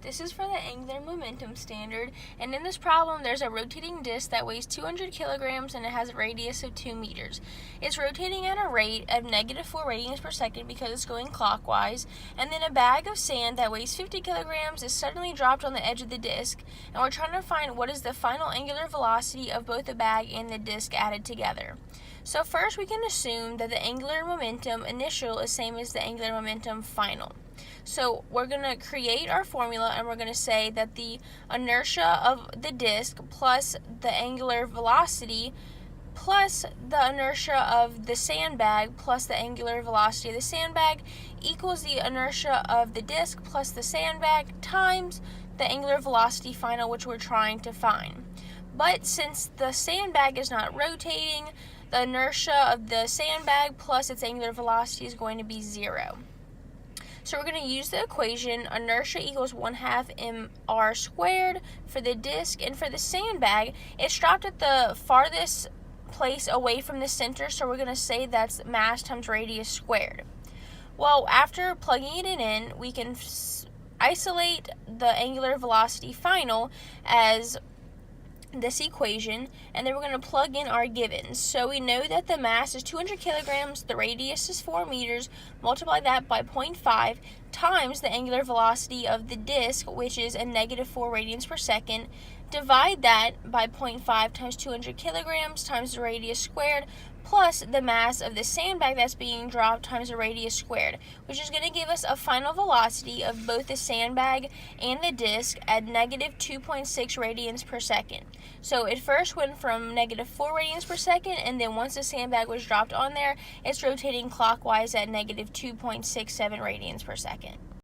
This is for the angular momentum standard, and in this problem there's a rotating disc that weighs 200 kilograms and it has a radius of 2 meters. It's rotating at a rate of -4 radians per second because it's going clockwise, and then a bag of sand that weighs 50 kilograms is suddenly dropped on the edge of the disc, and we're trying to find what is the final angular velocity of both the bag and the disc added together. So first we can assume that the angular momentum initial is same as the angular momentum final. So we're going to create our formula, and we're going to say that the inertia of the disk plus the angular velocity plus the inertia of the sandbag plus the angular velocity of the sandbag equals the inertia of the disk plus the sandbag times the angular velocity final, which we're trying to find. But since the sandbag is not rotating, the inertia of the sandbag plus its angular velocity is going to be 0. So we're going to use the equation inertia equals 1/2 mr squared for the disk, and for the sandbag, it's dropped at the farthest place away from the center, so we're going to say that's mass times radius squared. Well, after plugging it in, we can isolate the angular velocity final as this equation, and then we're going to plug in our givens. So we know that the mass is 200 kilograms, the radius is 4 meters, multiply that by 0.5 times the angular velocity of the disk, which is a -4 radians per second, divide that by 0.5 times 200 kilograms times the radius squared, plus the mass of the sandbag that's being dropped times the radius squared, which is going to give us a final velocity of both the sandbag and the disk at -2.6 radians per second. So it first went from -4 radians per second, and then once the sandbag was dropped on there, it's rotating clockwise at -2.67 radians per second.